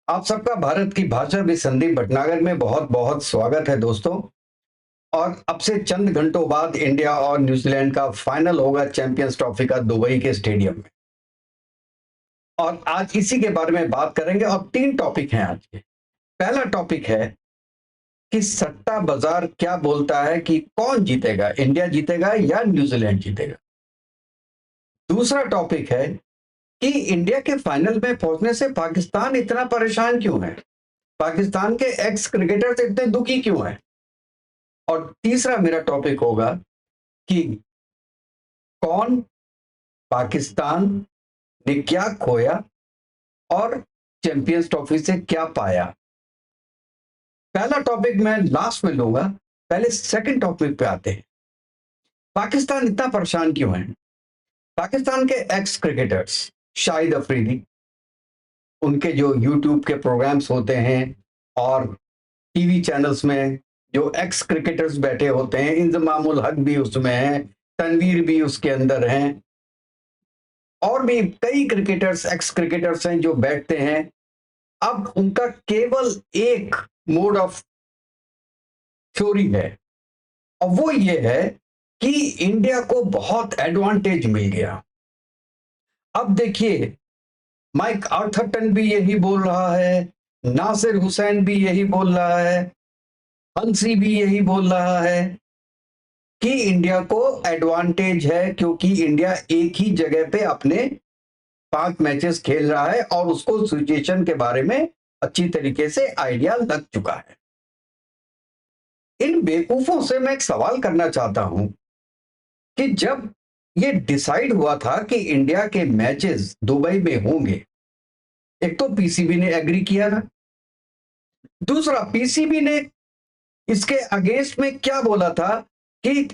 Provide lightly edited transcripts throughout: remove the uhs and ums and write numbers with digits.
आप सबका भारत की भाषा भी संदीप भटनागर में बहुत बहुत स्वागत है दोस्तों। और अब से चंद घंटों बाद इंडिया और न्यूजीलैंड का फाइनल होगा चैंपियंस ट्रॉफी का दुबई के स्टेडियम में। और आज इसी के बारे में बात करेंगे और तीन टॉपिक हैं आज के। पहला टॉपिक है कि सट्टा बाजार क्या बोलता है कि कौन जीतेगा, इंडिया जीतेगा या न्यूजीलैंड जीतेगा। दूसरा टॉपिक है कि इंडिया के फाइनल में पहुंचने से पाकिस्तान इतना परेशान क्यों है, पाकिस्तान के एक्स क्रिकेटर्स इतने दुखी क्यों हैं। और तीसरा मेरा टॉपिक होगा कि कौन, पाकिस्तान ने क्या खोया और चैंपियंस ट्रॉफी से क्या पाया। पहला टॉपिक मैं लास्ट में लूंगा, पहले सेकंड टॉपिक पे आते हैं। पाकिस्तान इतना परेशान क्यों है। पाकिस्तान के एक्स क्रिकेटर्स, शाहिद अफरीदी, उनके जो यूट्यूब के प्रोग्राम्स होते हैं और टीवी चैनल्स में जो एक्स क्रिकेटर्स बैठे होते हैं, इंजमामुल हक भी उसमें है, तनवीर भी उसके अंदर हैं, और भी कई क्रिकेटर्स, एक्स क्रिकेटर्स हैं जो बैठते हैं। अब उनका केवल एक मोड ऑफ थ्योरी है और वो ये है कि इंडिया को बहुत एडवांटेज मिल गया। अब देखिए, माइक आर्थरटन भी यही बोल रहा है, नासिर हुसैन भी यही बोल रहा है, हंसी भी यही बोल रहा है कि इंडिया को एडवांटेज है क्योंकि इंडिया एक ही जगह पे अपने 5 मैचेस खेल रहा है और उसको सिचुएशन के बारे में अच्छी तरीके से आइडिया लग चुका है। इन बेवकूफों से मैं एक सवाल करना चाहता हूं कि जब ये डिसाइड हुआ था कि इंडिया के मैचेस दुबई में होंगे, एक तो पीसीबी ने एग्री किया था, दूसरा पीसीबी ने इसके अगेंस्ट में क्या बोला था कि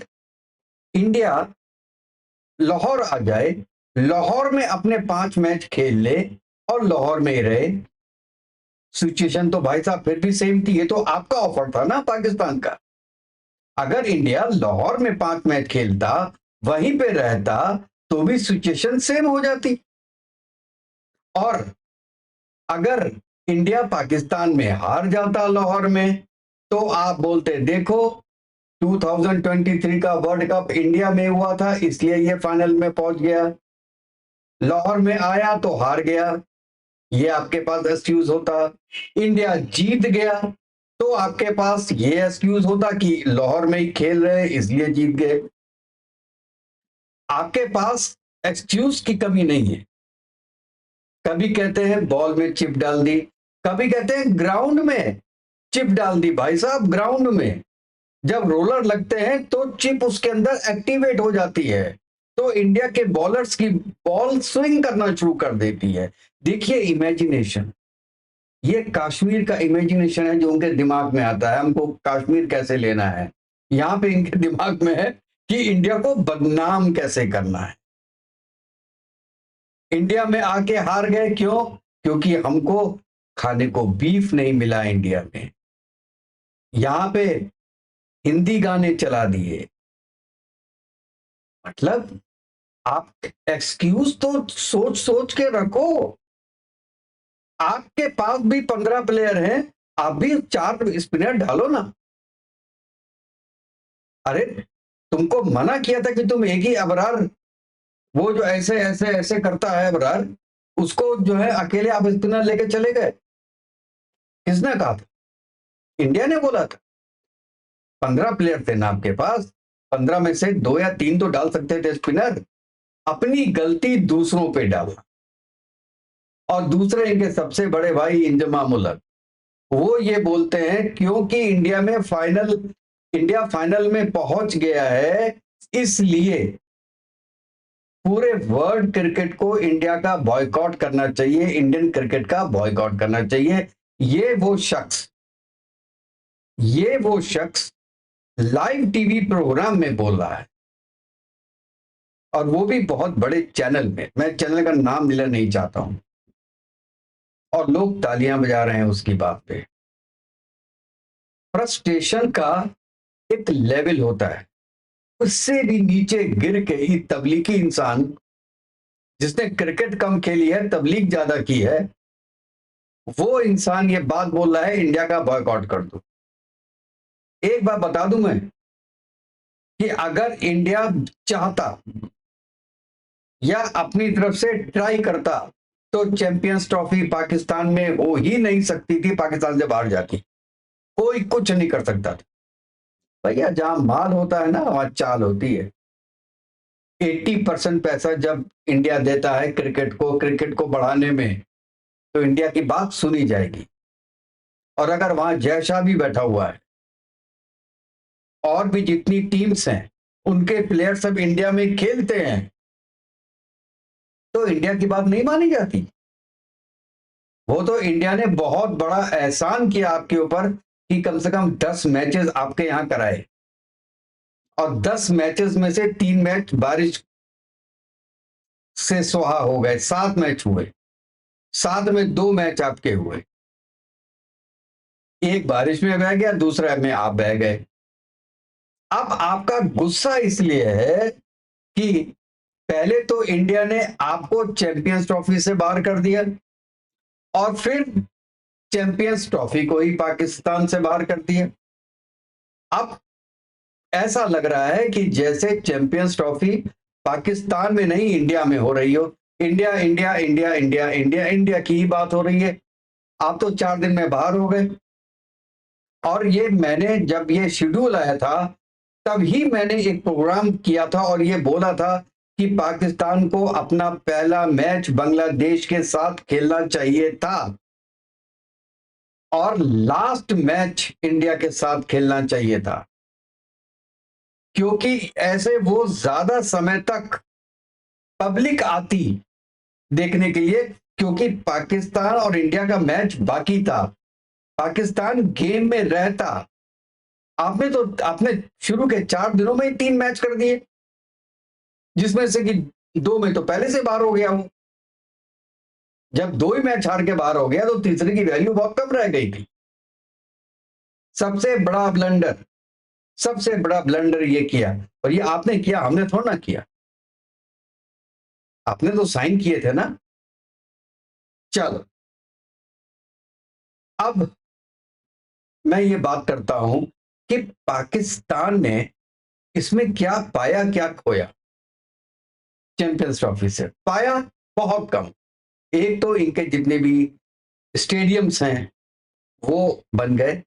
इंडिया लाहौर आ जाए, लाहौर में अपने 5 मैच खेल ले और लाहौर में रहे। सिचुएशन तो भाई साहब फिर भी सेम थी, ये तो आपका ऑफर था ना पाकिस्तान का। अगर इंडिया लाहौर में 5 मैच खेलता, वहीं पे रहता, तो भी सिचुएशन सेम हो जाती। और अगर इंडिया पाकिस्तान में हार जाता लाहौर में, तो आप बोलते देखो 2023 का वर्ल्ड कप इंडिया में हुआ था इसलिए ये फाइनल में पहुंच गया, लाहौर में आया तो हार गया, ये आपके पास एक्सक्यूज होता। इंडिया जीत गया तो आपके पास ये एक्सक्यूज होता कि लाहौर में ही खेल रहे इसलिए जीत गए। आपके पास एक्सक्यूज की कमी नहीं है। कभी कहते हैं बॉल में चिप डाल दी, कभी कहते हैं ग्राउंड में चिप डाल दी। भाई साहब, ग्राउंड में जब रोलर लगते हैं तो चिप उसके अंदर एक्टिवेट हो जाती है, तो इंडिया के बॉलर्स की बॉल स्विंग करना शुरू कर देती है। देखिए इमेजिनेशन, ये कश्मीर का इमेजिनेशन है जो उनके दिमाग में आता है, हमको कश्मीर कैसे लेना है। यहां पे इनके दिमाग में है कि इंडिया को बदनाम कैसे करना है। इंडिया में आके हार गए, क्यों? क्योंकि हमको खाने को बीफ नहीं मिला इंडिया में। यहां पे हिंदी गाने चला दिए। मतलब आप एक्सक्यूज तो सोच सोच के रखो। आपके पास भी 15 प्लेयर हैं, आप भी 4 स्पिनर डालो ना। अरे, तुमको मना किया था कि तुम एक ही अबरार, वो जो ऐसे ऐसे ऐसे करता है अबरार, उसको जो है अकेले आप स्पिनर लेके चले गए। किसने कहा था? इंडिया ने बोला था। 15 प्लेयर थे ना आपके पास, 15 में से 2 या 3 तो डाल सकते थे स्पिनर। अपनी गलती दूसरों पे डाला। और दूसरे इनके सबसे बड़े भाई इंजमाम उल हक, वो ये बोलते हैं क्योंकि इंडिया फाइनल में पहुंच गया है, इसलिए पूरे वर्ल्ड क्रिकेट को इंडिया का बॉयकॉट करना चाहिए, इंडियन क्रिकेट का बॉयकॉट करना चाहिए। ये वो शख्स लाइव टीवी प्रोग्राम में बोल रहा है, और वो भी बहुत बड़े चैनल में। मैं चैनल का नाम लेना नहीं चाहता हूं, और लोग तालियां बजा रहे हैं उसकी बात पे। फ्रस्ट्रेशन का एक लेवल होता है, उससे भी नीचे गिर के ही तबलीगी इंसान जिसने क्रिकेट कम खेली है, तबलीग ज्यादा की है, वो इंसान ये बात बोल रहा है इंडिया का बॉयकॉट कर दो। एक बात बता दूं मैं कि अगर इंडिया चाहता या अपनी तरफ से ट्राई करता तो चैंपियंस ट्रॉफी पाकिस्तान में हो ही नहीं सकती थी, पाकिस्तान से बाहर जाती। कोई कुछ नहीं कर सकता था। भैया जहां माल होता है ना वहां चाल होती है। 80% पैसा जब इंडिया देता है क्रिकेट को बढ़ाने में, तो इंडिया की बात सुनी जाएगी। और अगर वहां जय शाह भी बैठा हुआ है और भी जितनी टीम्स हैं उनके प्लेयर सब इंडिया में खेलते हैं, तो इंडिया की बात नहीं मानी जाती। वो तो इंडिया ने बहुत बड़ा एहसान किया आपके ऊपर कि कम से कम 10 मैचेस आपके यहां कराए, और 10 मैचेस में से 3 मैच बारिश से सुहा हो गए। 7 मैच हुए, 7 में 2 मैच आपके हुए, एक बारिश में बह गया, दूसरा में आप बह गए। अब आपका गुस्सा इसलिए है कि पहले तो इंडिया ने आपको चैंपियंस ट्रॉफी से बाहर कर दिया और फिर चैंपियंस ट्रॉफी को ही पाकिस्तान से बाहर कर दिया। अब ऐसा लग रहा है कि जैसे चैंपियंस ट्रॉफी पाकिस्तान में नहीं इंडिया में हो रही हो। India India India India India India की ही बात हो रही है। आप तो 4 दिन में बाहर हो गए। और ये मैंने जब ये शेड्यूल आया था तब ही मैंने एक प्रोग्राम किया था और ये बोला था कि पाकिस्तान को अपना पहला मैच बांग्लादेश के साथ खेलना चाहिए था और लास्ट मैच इंडिया के साथ खेलना चाहिए था, क्योंकि ऐसे वो ज्यादा समय तक पब्लिक आती देखने के लिए, क्योंकि पाकिस्तान और इंडिया का मैच बाकी था। पाकिस्तान गेम में रहता। आपने शुरू के 4 दिनों में ही 3 मैच कर दिए, जिसमें से कि 2 में तो पहले से बाहर हो गया वो। जब 2 ही मैच हार के बाहर हो गया तो तीसरे की वैल्यू बहुत कम रह गई थी। सबसे बड़ा ब्लंडर, सबसे बड़ा ब्लंडर ये किया। और ये आपने किया, हमने थोड़ा ना किया। आपने तो साइन किए थे ना। चलो अब मैं ये बात करता हूं कि पाकिस्तान ने इसमें क्या पाया क्या खोया। चैंपियंस ट्रॉफी से पाया बहुत कम। एक तो इनके जितने भी स्टेडियम्स हैं वो बन गए।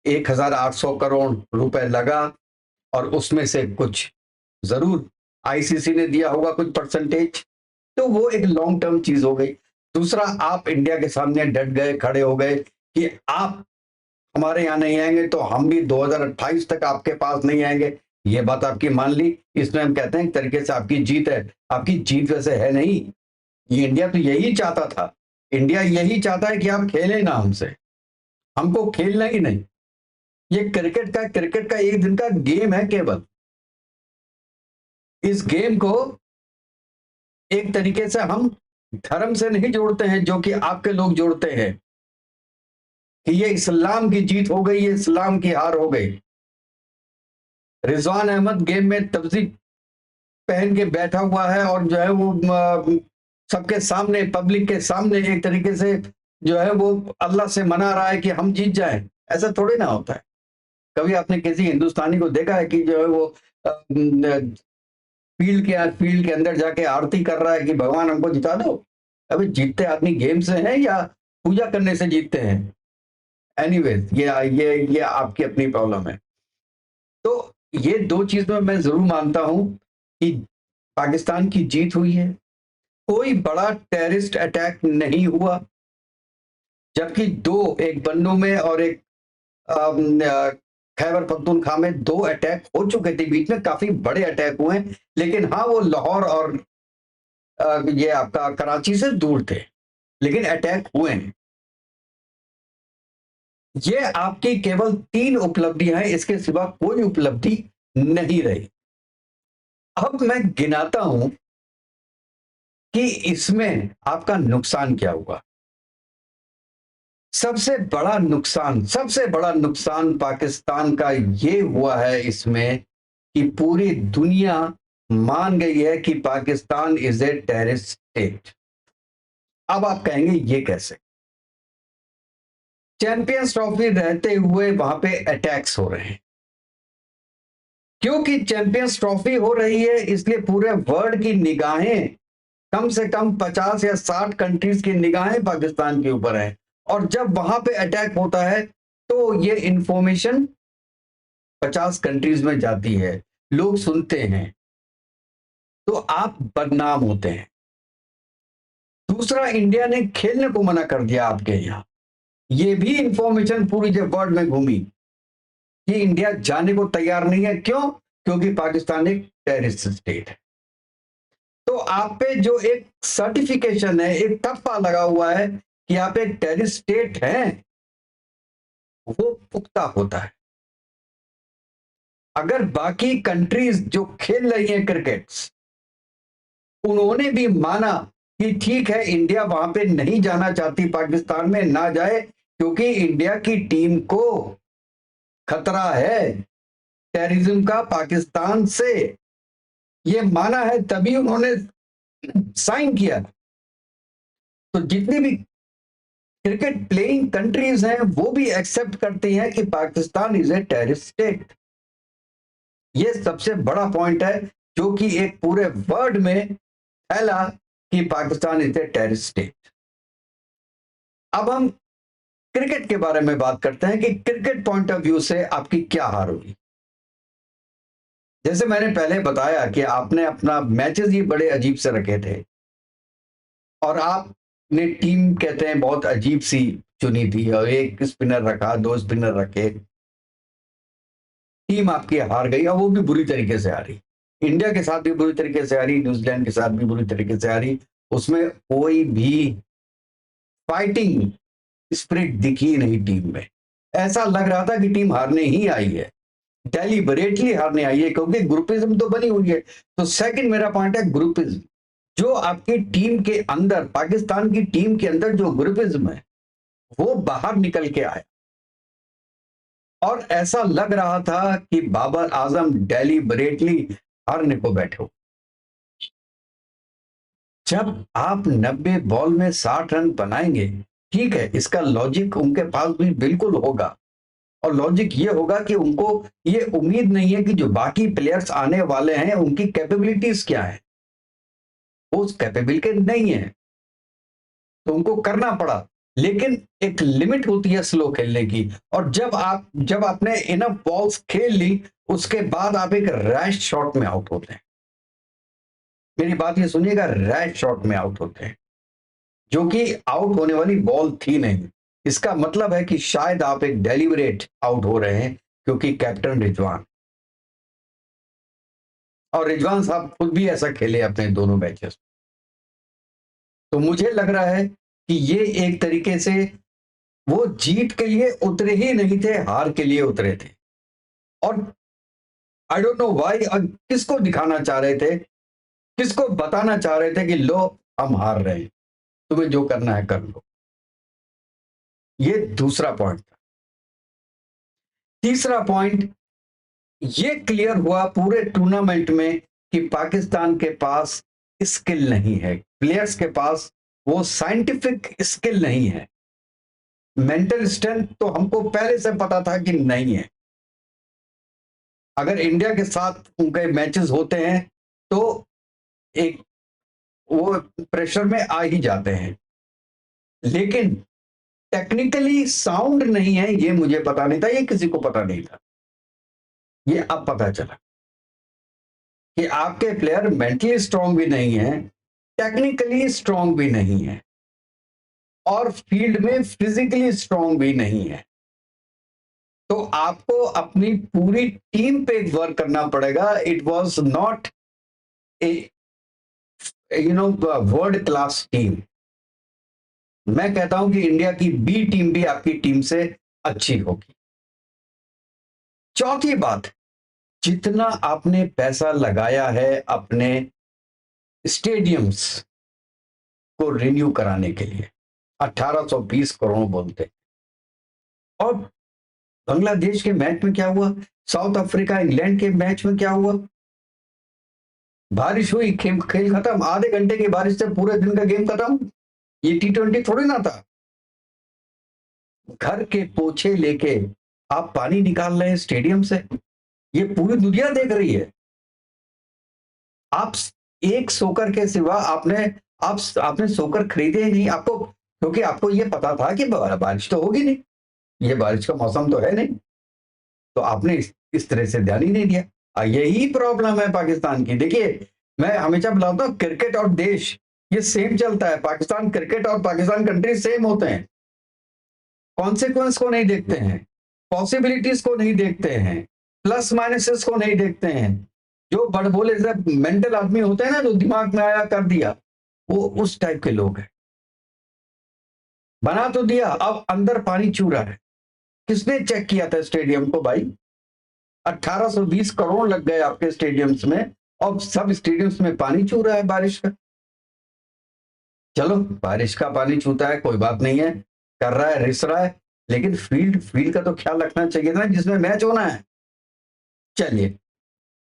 1800 करोड़ रुपए लगा और उसमें से कुछ जरूर आईसीसी ने दिया होगा कुछ परसेंटेज, तो वो एक लॉन्ग टर्म चीज हो गई। दूसरा, आप इंडिया के सामने डट गए, खड़े हो गए कि आप हमारे यहां नहीं आएंगे तो हम भी 2028 तक आपके पास नहीं आएंगे। ये बात आपकी मान ली, इसमें हम कहते हैं एक तरीके से आपकी जीत है। आपकी जीत वैसे है नहीं, ये इंडिया तो यही चाहता था। इंडिया यही चाहता है कि आप खेलें ना हमसे, हमको खेलना ही नहीं। ये क्रिकेट का एक दिन का गेम है केवल। इस गेम को एक तरीके से हम धर्म से नहीं जोड़ते हैं जो कि आपके लोग जोड़ते हैं कि ये इस्लाम की जीत हो गई, ये इस्लाम की हार हो गई। रिजवान अहमद गेम में तबजी पहन के बैठा हुआ है और जो है वो सबके सामने, पब्लिक के सामने एक तरीके से जो है वो अल्लाह से मना रहा है कि हम जीत जाएं। ऐसा थोड़ी ना होता है। कभी आपने किसी हिंदुस्तानी को देखा है कि जो है वो फील्ड के अंदर जाके आरती कर रहा है कि भगवान हमको जिता दो? अभी जीतते आदमी गेम से हैं या पूजा करने से जीतते हैं? एनीवेज, ये आपकी अपनी प्रॉब्लम है। तो ये 2 चीज में मैं जरूर मानता हूं कि पाकिस्तान की जीत हुई है। कोई बड़ा टेररिस्ट अटैक नहीं हुआ, जबकि 2, एक बन्नू में और एक खैबर पख्तूनख्वा में 2 अटैक हो चुके थे। बीच में काफी बड़े अटैक हुए, लेकिन हाँ वो लाहौर और ये आपका कराची से दूर थे, लेकिन अटैक हुए हैं। ये आपकी केवल 3 उपलब्धियां हैं, इसके सिवा कोई उपलब्धि नहीं रही। अब मैं गिनाता हूं कि इसमें आपका नुकसान क्या हुआ। सबसे बड़ा नुकसान पाकिस्तान का ये हुआ है इसमें कि पूरी दुनिया मान गई है कि Pakistan is a terrorist state. अब आप कहेंगे ये कैसे? चैंपियंस ट्रॉफी रहते हुए वहां पे अटैक्स हो रहे हैं। क्योंकि चैंपियंस ट्रॉफी हो रही है इसलिए पूरे वर्ल्ड की निगाहें, कम से कम 50 या 60 कंट्रीज की निगाहें पाकिस्तान के ऊपर है। और जब वहां पे अटैक होता है तो ये इंफॉर्मेशन 50 कंट्रीज में जाती है, लोग सुनते हैं, तो आप बदनाम होते हैं। दूसरा, इंडिया ने खेलने को मना कर दिया आपके यहां। ये भी इंफॉर्मेशन पूरी जब वर्ल्ड में घूमी कि इंडिया जाने को तैयार नहीं है। क्यों? क्योंकि पाकिस्तान एक टेररिस्ट स्टेट है। तो आप पे जो एक सर्टिफिकेशन है, एक ठप्पा लगा हुआ है कि आप एक टेररिस्ट स्टेट हैं, वो पुख्ता होता है। अगर बाकी कंट्रीज जो खेल रही हैं क्रिकेट्स, उन्होंने भी माना कि ठीक है इंडिया वहां पे नहीं जाना चाहती, पाकिस्तान में ना जाए क्योंकि इंडिया की टीम को खतरा है टेररिज्म का पाकिस्तान से, ये माना है, तभी उन्होंने साइन किया। तो जितनी भी क्रिकेट प्लेइंग कंट्रीज हैं वो भी एक्सेप्ट करती हैं कि Pakistan is a terrorist state. ये सबसे बड़ा पॉइंट है जो कि एक पूरे वर्ल्ड में फैला कि Pakistan is a terrorist state. अब हम क्रिकेट के बारे में बात करते हैं कि क्रिकेट पॉइंट ऑफ व्यू से आपकी क्या हार होगी। जैसे मैंने पहले बताया कि आपने अपना मैचेस ही बड़े अजीब से रखे थे और आपने टीम कहते हैं बहुत अजीब सी चुनी थी और एक स्पिनर रखा, 2 स्पिनर रखे, टीम आपकी हार गई और वो भी बुरी तरीके से हारी। इंडिया के साथ भी बुरी तरीके से हारी, न्यूजीलैंड के साथ भी बुरी तरीके से हारी। उसमें कोई भी फाइटिंग स्पिरिट दिखी नहीं टीम में। ऐसा लग रहा था कि टीम हारने ही आई है, डेलिबरेटली हारने आई है, क्योंकि ग्रुपिज्म तो बनी हुई है। तो सेकंड मेरा पॉइंट है ग्रुपिज्म। जो आपकी टीम के अंदर, पाकिस्तान की टीम के अंदर जो ग्रुपिज्म है वो बाहर निकल के आया और ऐसा लग रहा था कि बाबर आजम डेलिबरेटली हारने को बैठे हो। जब आप 90 बॉल में 60 रन बनाएंगे, ठीक है, इसका लॉजिक उनके पास भी बिल्कुल होगा और लॉजिक ये होगा कि उनको ये उम्मीद नहीं है कि जो बाकी प्लेयर्स आने वाले हैं उनकी कैपेबिलिटीज क्या है, वो उस कैपेबल के नहीं है, तो उनको करना पड़ा। लेकिन एक लिमिट होती है स्लो खेलने की, और जब आपने इनफ बॉल्स खेल ली उसके बाद आप एक रैश शॉट में आउट होते हैं। मेरी बात ये सुनिएगा, रैश शॉट में आउट होते हैं जो कि आउट होने वाली बॉल थी नहीं। इसका मतलब है कि शायद आप एक डेलिबरेट आउट हो रहे हैं क्योंकि कैप्टन रिजवान, और रिजवान साहब खुद भी ऐसा खेले अपने दोनों मैचेस। तो मुझे लग रहा है कि ये एक तरीके से वो जीत के लिए उतरे ही नहीं थे, हार के लिए उतरे थे। और आई डोंट नो व्हाई, किसको दिखाना चाह रहे थे, किसको बताना चाह रहे थे कि लो हम हार रहे हैं, तुम्हें जो करना है कर लो। ये दूसरा पॉइंट था। तीसरा पॉइंट ये क्लियर हुआ पूरे टूर्नामेंट में कि पाकिस्तान के पास स्किल नहीं है, प्लेयर्स के पास वो साइंटिफिक स्किल नहीं है। मेंटल स्ट्रेंथ तो हमको पहले से पता था कि नहीं है। अगर इंडिया के साथ उनके मैचेस होते हैं तो एक वो प्रेशर में आ ही जाते हैं, लेकिन टेक्निकली साउंड नहीं है ये मुझे पता नहीं था, ये किसी को पता नहीं था। ये अब पता चला कि आपके प्लेयर मेंटली स्ट्रांग भी नहीं है, टेक्निकली स्ट्रांग भी नहीं है और फील्ड में फिजिकली स्ट्रांग भी नहीं है। तो आपको अपनी पूरी टीम पे वर्क करना पड़ेगा। It was not a world class team. मैं कहता हूं कि इंडिया की बी टीम भी आपकी टीम से अच्छी होगी। चौथी बात, जितना आपने पैसा लगाया है अपने स्टेडियम्स को रिन्यू कराने के लिए, 1820 करोड़ बोलते, और बांग्लादेश के मैच में क्या हुआ, साउथ अफ्रीका इंग्लैंड के मैच में क्या हुआ, बारिश हुई, खेल खत्म, आधे घंटे की बारिश से पूरे दिन का गेम खत्म। ये T20 थोड़ी ना था। घर के पोछे लेके आप पानी निकाल रहे हैं स्टेडियम से। ये पूरी दुनिया देख रही है। आप एक सोकर के सिवा आपने सोकर खरीदे ही नहीं, आपको, क्योंकि आपको ये पता था कि बारिश तो होगी नहीं, ये बारिश का मौसम तो है नहीं, तो आपने इस तरह से ध्यान ही नहीं दिया। यही प्रॉब्लम है पाकिस्तान की। देखिए, मैं हमेशा बताता हूँ, क्रिकेट और देश ये सेम चलता है। पाकिस्तान क्रिकेट और पाकिस्तान कंट्री सेम होते हैं। कॉन्सिक्वेंस को नहीं देखते हैं, पॉसिबिलिटीज को नहीं देखते हैं, प्लस माइनसेस को नहीं देखते हैं। जो बड़बोले से मेंटल आदमी होते हैं ना, जो दिमाग में आया कर दिया, वो उस टाइप के लोग हैं। बना तो दिया, अब अंदर पानी चू रहा है। किसने चेक किया था स्टेडियम को भाई? 1820 करोड़ लग गए आपके स्टेडियम्स में, और सब स्टेडियम्स में पानी चू रहा है बारिश का। चलो, बारिश का पानी छूता है, कोई बात नहीं है, कर रहा है, रिस रहा है, लेकिन फील्ड का तो ख्याल रखना चाहिए था जिसमें मैच होना है। चलिए,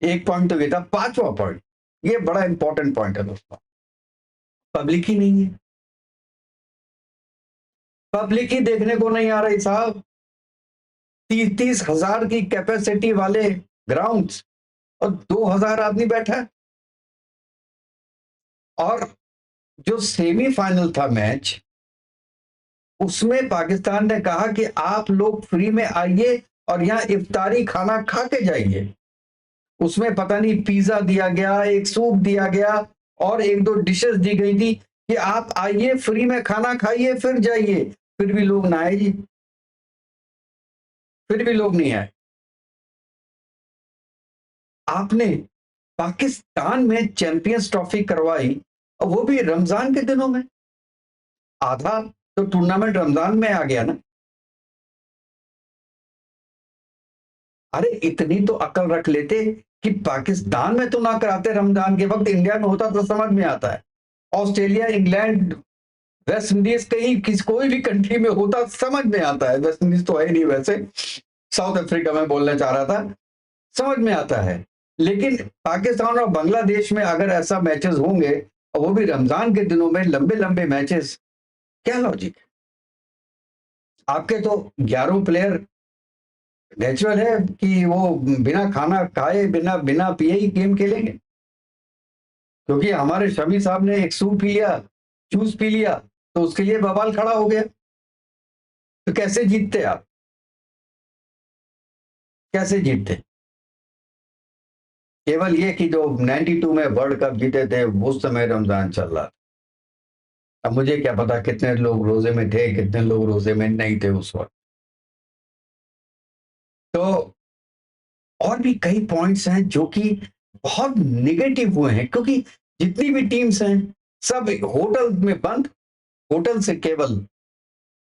एक पॉइंट तो ये था। पांचवा पॉइंट, ये बड़ा इंपॉर्टेंट पॉइंट है दोस्तों, पब्लिक ही नहीं है। पब्लिक ही देखने को नहीं आ रही साहब। 30-30 हजार की कैपेसिटी वाले ग्राउंड्स और 2000 आदमी बैठा है। और जो सेमीफाइनल था मैच, उसमें पाकिस्तान ने कहा कि आप लोग फ्री में आइए और यहां इफ्तारी खाना खा के जाइए। उसमें पता नहीं पिज्जा दिया गया, एक सूप दिया गया और एक दो डिशेस दी गई थी कि आप आइए, फ्री में खाना खाइए, फिर जाइए। फिर भी लोग ना आए जी, फिर भी लोग नहीं आए। आपने पाकिस्तान में चैंपियंस ट्रॉफी करवाई, और वो भी रमजान के दिनों में। आधा तो टूर्नामेंट रमजान में आ गया ना। अरे इतनी तो अकल रख लेते कि पाकिस्तान में तो ना कराते, रमजान के वक्त इंडिया में होता तो समझ में आता है। ऑस्ट्रेलिया, इंग्लैंड, वेस्ट इंडीज, कहीं कोई भी कंट्री में होता समझ में आता है। वेस्ट इंडीज तो है नहीं वैसे, साउथ अफ्रीका में बोलना चाह रहा था, समझ में आता है। लेकिन पाकिस्तान और बांग्लादेश में अगर ऐसा मैचेस होंगे, और वो भी रमजान के दिनों में लंबे लंबे मैचेस, क्या लॉजिक है? आपके तो 11 प्लेयर नेचुरल है कि वो बिना खाना खाए, बिना बिना पिए ही गेम खेलेंगे। क्योंकि हमारे शमी साहब ने एक सूप पी लिया, जूस पी लिया, तो उसके लिए बवाल खड़ा हो गया। तो कैसे जीतते आप? कैसे जीतते? केवल ये कि जो 92 में वर्ल्ड कप जीते थे, उस समय रमजान चल रहा था। अब मुझे क्या पता कितने लोग रोजे में थे, कितने लोग रोजे में नहीं थे उस वक्त। तो और भी कई पॉइंट्स हैं जो कि बहुत निगेटिव हुए हैं, क्योंकि जितनी भी टीम्स हैं सब होटल में बंद, होटल से केवल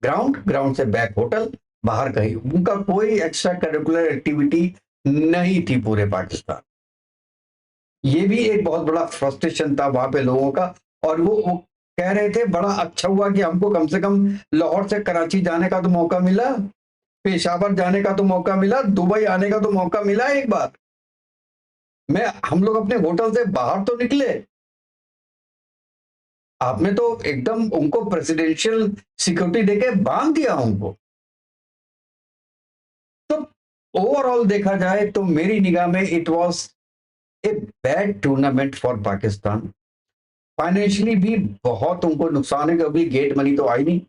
ग्राउंड, ग्राउंड से बैक होटल, बाहर कहीं उनका कोई एक्स्ट्रा करिकुलर एक्टिविटी नहीं थी पूरे पाकिस्तान। ये भी एक बहुत बड़ा फ्रस्ट्रेशन था वहां पे लोगों का। और वो कह रहे थे बड़ा अच्छा हुआ कि हमको कम से कम लाहौर से कराची जाने का तो मौका मिला, पेशावर जाने का तो मौका मिला, दुबई आने का तो मौका मिला एक बार। हम लोग अपने होटल से बाहर तो निकले। आपने तो एकदम उनको प्रेसिडेंशियल सिक्योरिटी देके बांध दिया उनको। तो ओवरऑल देखा जाए तो मेरी निगाह में it was a bad tournament for Pakistan. Financially भी बहुत उनको नुकसान है, क्योंकि गेट मनी तो आई नहीं।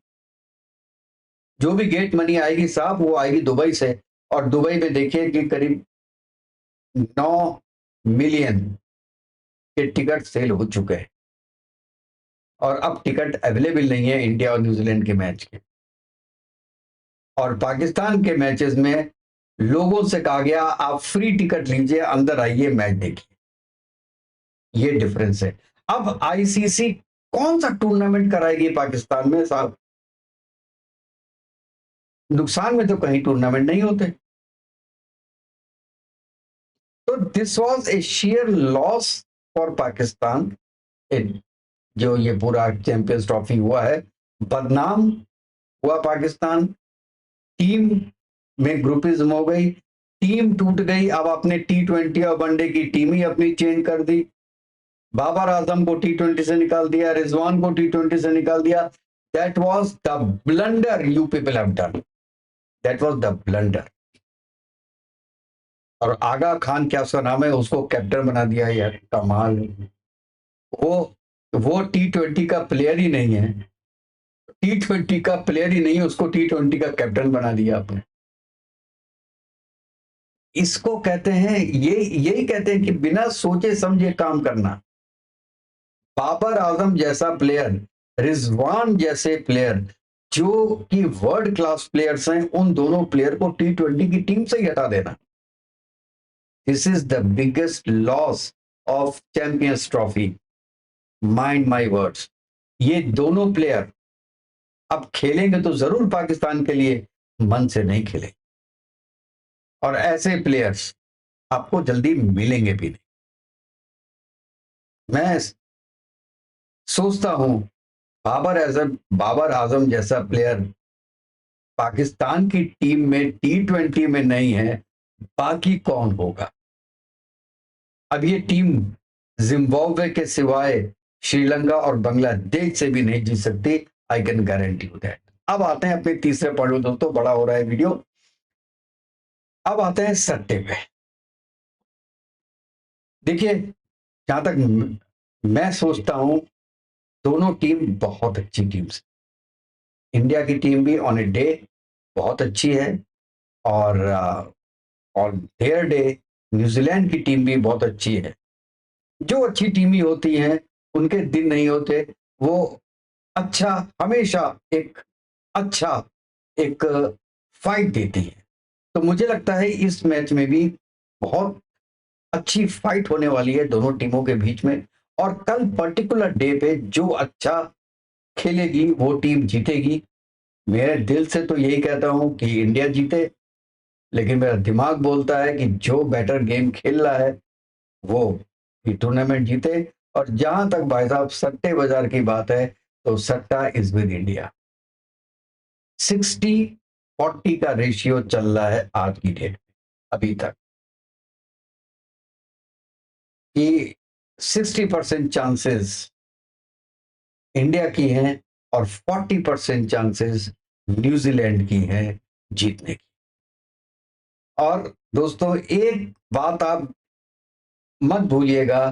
जो भी गेट मनी आएगी साहब, वो आएगी दुबई से। और दुबई में देखिए कि करीब 9 मिलियन के टिकट सेल हो चुके हैं, और अब टिकट अवेलेबल नहीं है इंडिया और न्यूजीलैंड के मैच के। और पाकिस्तान के मैचेस में लोगों से कहा गया आप फ्री टिकट लीजिए, अंदर आइए, मैच देखिए। ये डिफरेंस है। अब आईसीसी कौन सा टूर्नामेंट कराएगी पाकिस्तान में साहब? नुकसान में तो कहीं टूर्नामेंट नहीं होते। तो this was a share loss for Pakistan. जो ये पूरा चैंपियंस ट्रॉफी हुआ है, बदनाम हुआ पाकिस्तान। टीम में ग्रुपिज्म हो गई, टीम टूट गई। अब आपने T20 और वनडे की टीम ही अपनी चेंज कर दी। बाबर आजम को T20 से निकाल दिया, रिजवान को T20 से निकाल दिया। That was the blunder you people have done. That was the blunder. और आगा खान, क्या उसका नाम है, उसको कैप्टन बना दिया यार, कमाल। वो वो T20 का प्लेयर ही नहीं है, T20 का प्लेयर ही नहीं है, उसको T20 का कैप्टन बना दिया आपने। इसको कहते हैं, यही कहते हैं कि बिना सोचे समझे काम करना। बाबर आजम जैसा प्लेयर, रिजवान जैसे प्लेयर, जो कि वर्ल्ड क्लास प्लेयर्स हैं, उन दोनों प्लेयर को T20 की टीम से ही हटा देना, this is the biggest loss of champions trophy. Mind my words. ये दोनों प्लेयर अब खेलेंगे तो जरूर पाकिस्तान के लिए, मन से नहीं खेलेंगे, और ऐसे प्लेयर्स आपको जल्दी मिलेंगे भी नहीं। मैं सोचता हूं बाबर आजम जैसा प्लेयर पाकिस्तान की टीम में T20 में नहीं है, बाकी कौन होगा। अब ये टीम जिम्बाब्वे के सिवाय श्रीलंका और बांग्लादेश से भी नहीं जीत सकती, I can guarantee you that. अब आते हैं अपने तीसरे पॉइंट में, दोस्तों बड़ा हो रहा है वीडियो। अब आते हैं सट्टे पे। देखिए, जहां तक मैं सोचता हूं, दोनों टीम बहुत अच्छी टीम्स। इंडिया की टीम भी ऑन ए डे बहुत अच्छी है, और देयर डे न्यूजीलैंड की टीम भी बहुत अच्छी है। जो अच्छी टीमें होती हैं, उनके दिन नहीं होते, वो अच्छा, हमेशा एक अच्छा एक फाइट देती है। तो मुझे लगता है इस मैच में भी बहुत अच्छी फाइट होने वाली है दोनों टीमों के बीच में, और कल पर्टिकुलर डे पे जो अच्छा खेलेगी वो टीम जीतेगी। मेरे दिल से तो यही कहता हूं कि इंडिया जीते, लेकिन मेरा दिमाग बोलता है कि जो बेटर गेम खेल रहा है वो ये टूर्नामेंट जीते। और जहां तक भाई साहब सट्टे बाजार की बात है, तो सट्टा इज विद इंडिया। 60-40 का रेशियो चल रहा है आज की डेट में, अभी तक, कि 60% चांसेस इंडिया की हैं और 40% चांसेस न्यूजीलैंड की हैं जीतने की। और दोस्तों एक बात आप मत भूलिएगा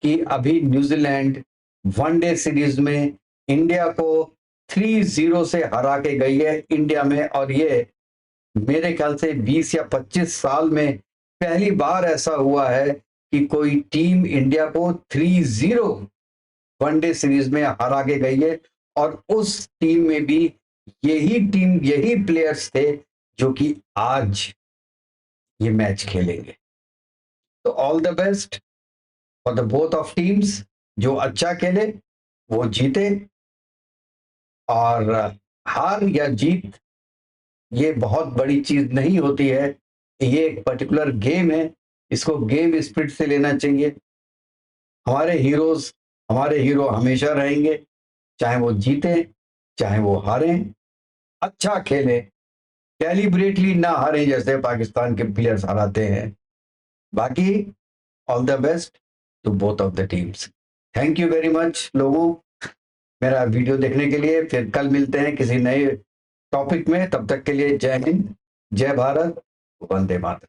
कि अभी न्यूजीलैंड वनडे सीरीज में इंडिया को 3-0 से हरा के गई है इंडिया में, और ये मेरे ख्याल से 20 या 25 साल में पहली बार ऐसा हुआ है कि कोई टीम इंडिया को 3-0 वनडे सीरीज में हरा के गई है। और उस टीम में भी यही प्लेयर्स थे जो कि आज ये मैच खेलेंगे। तो all the best for the both of teams. जो अच्छा खेले वो जीते, और हार या जीत ये बहुत बड़ी चीज नहीं होती है। ये एक पर्टिकुलर गेम है, इसको गेम स्पिरिट से लेना चाहिए। हमारे हीरो हमेशा रहेंगे, चाहे वो जीते चाहे वो हारें, अच्छा खेलें, डेलिबरेटली ना हारें जैसे पाकिस्तान के प्लेयर्स हराते हैं। बाकी all the best to both of the teams. Thank you very much लोगों, मेरा वीडियो देखने के लिए। फिर कल मिलते हैं किसी नए टॉपिक में, तब तक के लिए जय हिंद, जय भारत, वंदे मातरम।